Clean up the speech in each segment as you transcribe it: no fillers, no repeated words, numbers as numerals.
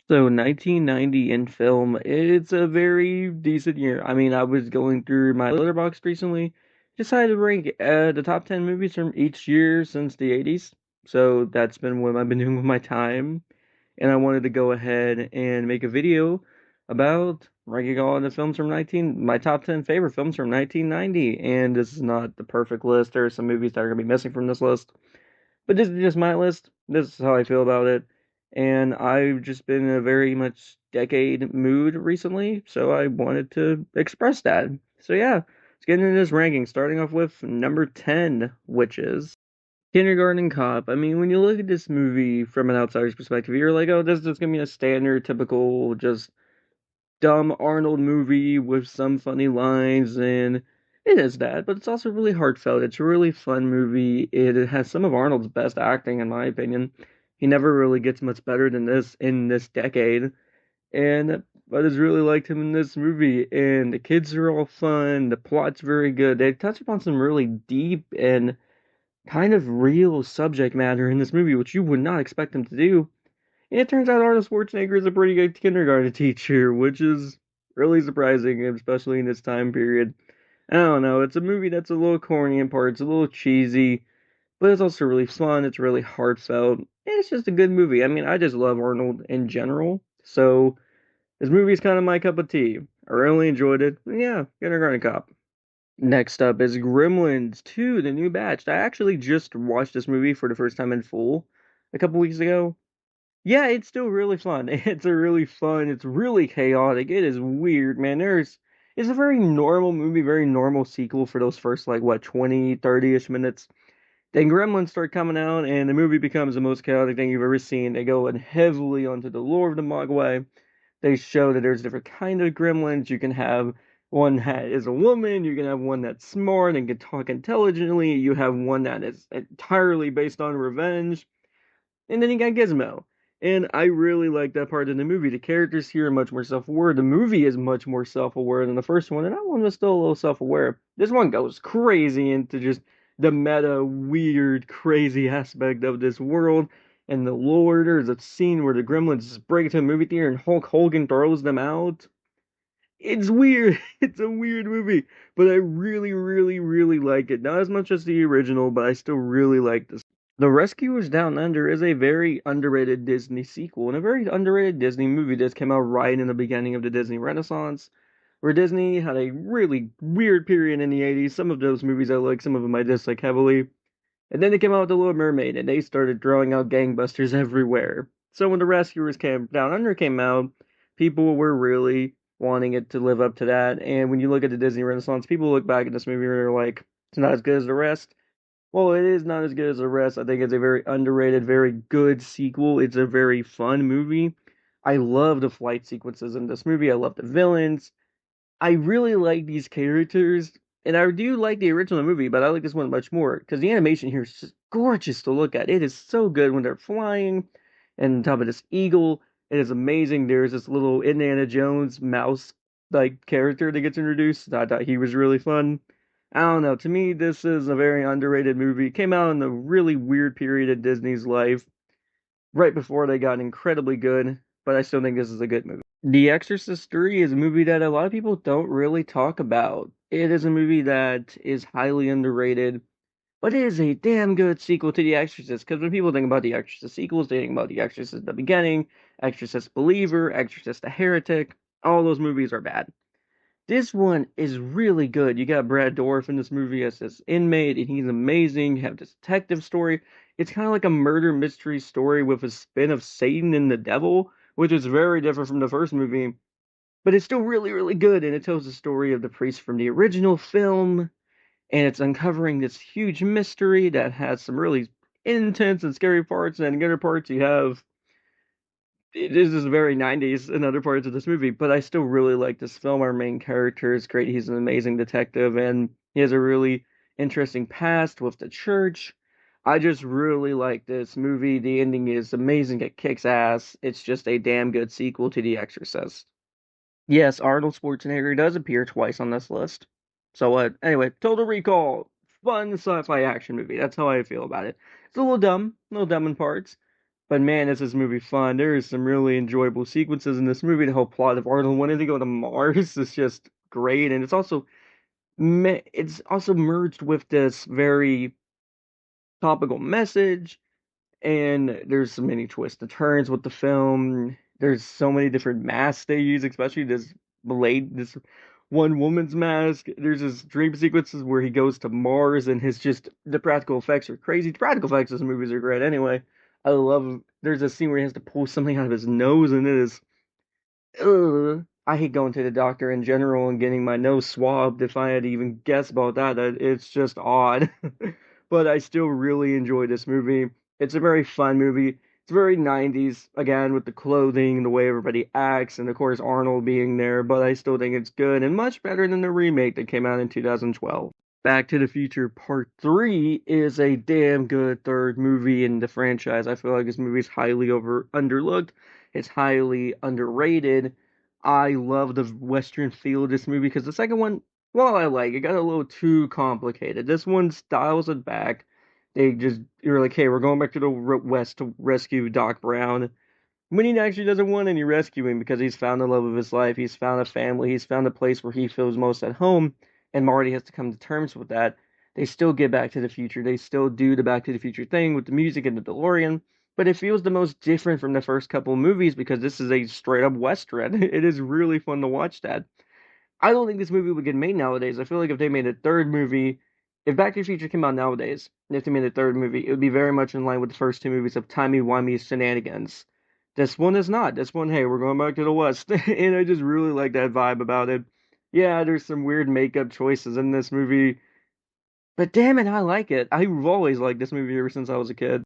So 1990 in film, it's a very decent year. I mean, I was going through my Letterboxd recently, decided to rank the top 10 movies from each year since the 80s. So that's been what I've been doing with my time. And I wanted to go ahead and make a video about ranking all the films from my top 10 favorite films from 1990. And this is not the perfect list. There are some movies that are going to be missing from this list. But this is just my list. This is how I feel about it. And I've just been in a very much decade mood recently, so I wanted to express that. So yeah, let's get into this ranking, starting off with number 10, which is Kindergarten Cop. I mean, when you look at this movie from an outsider's perspective, you're like, oh, this is just gonna be a standard, typical, just dumb Arnold movie with some funny lines, and it is that, but it's also really heartfelt. It's a really fun movie. It has some of Arnold's best acting, in my opinion. He never really gets much better than this in this decade, and I just really liked him in this movie. And the kids are all fun. The plot's very good. They touch upon some really deep and kind of real subject matter in this movie, which you would not expect them to do. And it turns out Arnold Schwarzenegger is a pretty good kindergarten teacher, which is really surprising, especially in this time period. I don't know, it's a movie that's a little corny in parts, a little cheesy, but it's also really fun, it's really heartfelt, and it's just a good movie. I mean, I just love Arnold in general, so this movie is kind of my cup of tea. I really enjoyed it. Yeah, Kindergarten Cop. Next up is Gremlins 2, The New Batch. I actually just watched this movie for the first time in full a couple weeks ago. Yeah, it's still really fun. It's really chaotic. It is weird, man. It's a very normal movie, very normal sequel for those first, like, what, 20, 30-ish minutes. Then Gremlins start coming out, and the movie becomes the most chaotic thing you've ever seen. They go in heavily onto the lore of the Mogwai. They show that there's different kind of gremlins. You can have one that is a woman, you can have one that's smart and can talk intelligently, you have one that is entirely based on revenge. And then you got Gizmo. And I really like that part in the movie. The characters here are much more self-aware. The movie is much more self-aware than the first one, and that one was still a little self-aware. This one goes crazy into just the meta, weird, crazy aspect of this world and the lore. There's a scene where the gremlins just break into a movie theater and Hulk Hogan throws them out. It's weird. It's a weird movie, but I really, really, really like it. Not as much as the original, but I still really like this. The Rescuers Down Under is a very underrated Disney sequel and a very underrated Disney movie that came out right in the beginning of the Disney Renaissance, where Disney had a really weird period in the 80s. Some of those movies I like, some of them I dislike heavily. And then they came out with The Little Mermaid, and they started throwing out gangbusters everywhere. So when The Rescuers came Down Under came out, people were really wanting it to live up to that. And when you look at the Disney Renaissance, people look back at this movie and they're like, it's not as good as the rest. Well, it is not as good as the rest. I think it's a very underrated, very good sequel. It's a very fun movie. I love the flight sequences in this movie. I love the villains. I really like these characters, and I do like the original movie, but I like this one much more because the animation here is just gorgeous to look at. It is so good when they're flying and on top of this eagle. It is amazing. There's this little Indiana Jones mouse like character that gets introduced. I thought he was really fun. I don't know. To me, this is a very underrated movie. It came out in a really weird period of Disney's life, right before they got incredibly good, but I still think this is a good movie. The Exorcist 3 is a movie that a lot of people don't really talk about. It is a movie that is highly underrated, but it is a damn good sequel to The Exorcist. Because when people think about The Exorcist sequels, they think about The Exorcist the beginning, Exorcist Believer, Exorcist the Heretic. All those movies are bad. This one is really good. You got Brad Dourif in this movie as this inmate, and he's amazing. You have this detective story. It's kind of like a murder mystery story with a spin of Satan and the devil, which is very different from the first movie, but it's still really, really good. And it tells the story of the priest from the original film, and it's uncovering this huge mystery that has some really intense and scary parts, and in other parts you have it is just very 90s in other parts of this movie, but I still really like this film. Our main character is great. He's an amazing detective, and he has a really interesting past with the church. I just really like this movie. The ending is amazing. It kicks ass. It's just a damn good sequel to The Exorcist. Yes, Arnold Schwarzenegger does appear twice on this list. So what? Anyway, Total Recall, fun sci-fi action movie. That's how I feel about it. It's a little dumb in parts, But man, is this movie fun. There is some really enjoyable sequences in this movie. The whole plot of Arnold wanting to go to Mars is just great, and it's also merged with this very topical message, and there's so many twists and turns with the film. There's so many different masks they use, especially this one woman's mask. There's this dream sequences where he goes to Mars, and his just the practical effects are crazy. The practical effects in movies are great anyway. I love. There's a scene where he has to pull something out of his nose, and it is ugh. I hate going to the doctor in general and getting my nose swabbed. If I had to even guess about that, it's just odd. But I still really enjoy this movie. It's a very fun movie. It's very 90s, again, with the clothing, the way everybody acts, and of course Arnold being there, but I still think it's good and much better than the remake that came out in 2012. Back to the Future Part 3 is a damn good third movie in the franchise. I feel like this movie is highly underlooked. It's highly underrated. I love the Western feel of this movie because the second one, well, I like it, got a little too complicated. This one styles it back. You're like, hey, we're going back to the West to rescue Doc Brown. When he actually doesn't want any rescuing because he's found the love of his life, he's found a family, he's found a place where he feels most at home, and Marty has to come to terms with that. They still get Back to the Future. They still do the Back to the Future thing with the music and the DeLorean, but it feels the most different from the first couple of movies because this is a straight up Western. It is really fun to watch that. I don't think this movie would get made nowadays. I feel like if they made a third movie, if Back to the Future came out nowadays, and if they made a third movie, it would be very much in line with the first two movies of timey-wimey shenanigans. This one is not. This one, hey, we're going back to the West. And I just really like that vibe about it. Yeah, there's some weird makeup choices in this movie, but damn it, I like it. I've always liked this movie ever since I was a kid.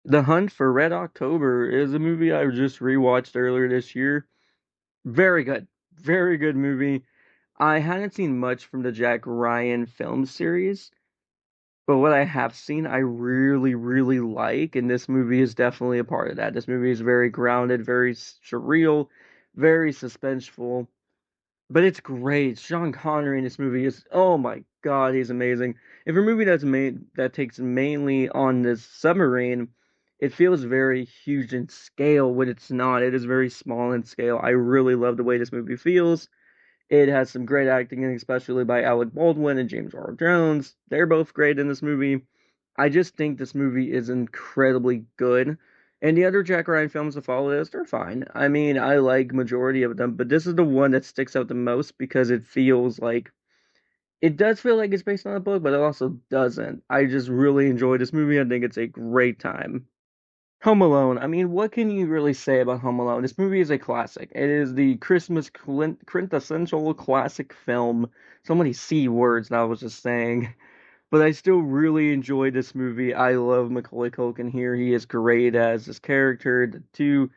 The Hunt for Red October is a movie I just rewatched earlier this year. Very good. Very good movie. I hadn't seen much from the Jack Ryan film series, but what I have seen, I really, really like, and this movie is definitely a part of that. This movie is very grounded, very surreal, very suspenseful, but it's great. Sean Connery in this movie is, oh my God, he's amazing. If a movie that takes mainly on this submarine, it feels very huge in scale when it's not. It is very small in scale. I really love the way this movie feels. It has some great acting, especially by Alec Baldwin and James Earl Jones. They're both great in this movie. I just think this movie is incredibly good. And the other Jack Ryan films to follow this, they're fine. I mean, I like majority of them, but this is the one that sticks out the most because it does feel like it's based on a book, but it also doesn't. I just really enjoy this movie. I think it's a great time. Home Alone. I mean, what can you really say about Home Alone? This movie is a classic. It is the Christmas quintessential classic film. So many C words that I was just saying. But I still really enjoy this movie. I love Macaulay Culkin here. He is great as this character. The two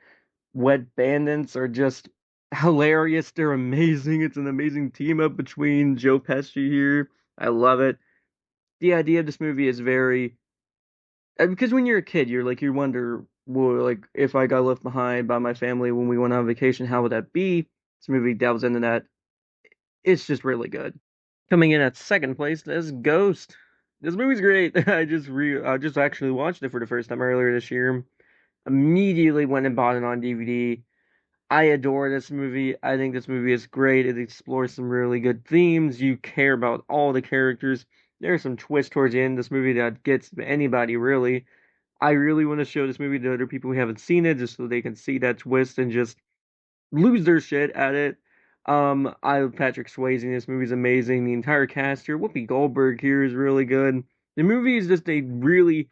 wet bandits are just hilarious. They're amazing. It's an amazing team up between Joe Pesci here. I love it. The idea of this movie is very because when you're a kid, you wonder, well, like if I got left behind by my family when we went on vacation, how would that be? This movie delves into that. It's just really good. Coming in at second place is Ghost. This movie's great. I just actually watched it for the first time earlier this year. Immediately went and bought it on DVD. I adore this movie. I think this movie is great. It explores some really good themes. You care about all the characters. There's some twist towards the end of this movie that gets anybody really. I really want to show this movie to other people who haven't seen it just so they can see that twist and just lose their shit at it. I love Patrick Swayze in this movie's amazing. The entire cast here, Whoopi Goldberg here is really good. The movie is just a really,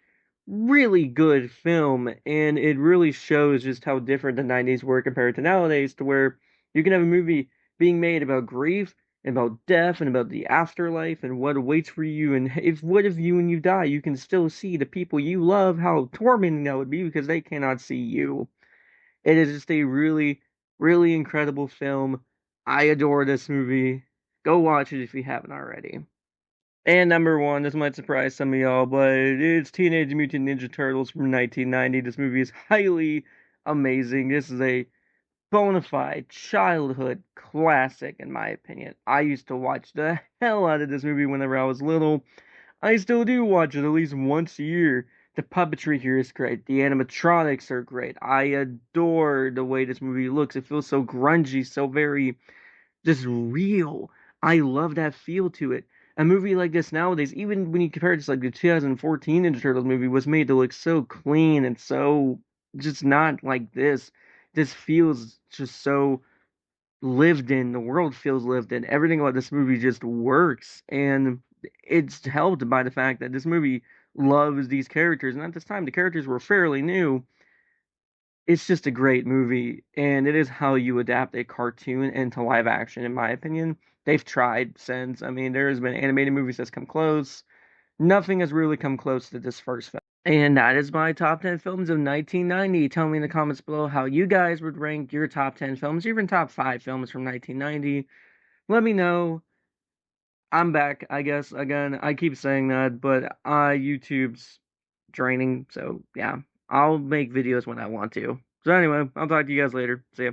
really good film, and it really shows just how different the 90s were compared to nowadays, to where you can have a movie being made about grief and about death and about the afterlife and what awaits for you, and if what if you when you die, you can still see the people you love, how tormenting that would be because they cannot see you. It is just a really, really incredible film. I adore this movie. Go watch it if you haven't already. And number one, this might surprise some of y'all, but it's Teenage Mutant Ninja Turtles from 1990. This movie is highly amazing. This is a bona fide childhood classic, in my opinion. I used to watch the hell out of this movie whenever I was little. I still do watch it at least once a year. The puppetry here is great. The animatronics are great. I adore the way this movie looks. It feels so grungy, so very just real. I love that feel to it. A movie like this nowadays, even when you compare it to like the 2014 Ninja Turtles movie, was made to look so clean and so just not like this. This feels just so lived in. The world feels lived in. Everything about this movie just works, and it's helped by the fact that this movie loves these characters. And at this time, the characters were fairly new. It's just a great movie, and it is how you adapt a cartoon into live action, in my opinion. They've tried since. I mean, there's been animated movies that's come close. Nothing has really come close to this first film. And that is my top 10 films of 1990. Tell me in the comments below how you guys would rank your top 10 films, even top 5 films from 1990. Let me know. I'm back, I guess. Again, I keep saying that, but YouTube's draining, so yeah. I'll make videos when I want to. So anyway, I'll talk to you guys later. See ya.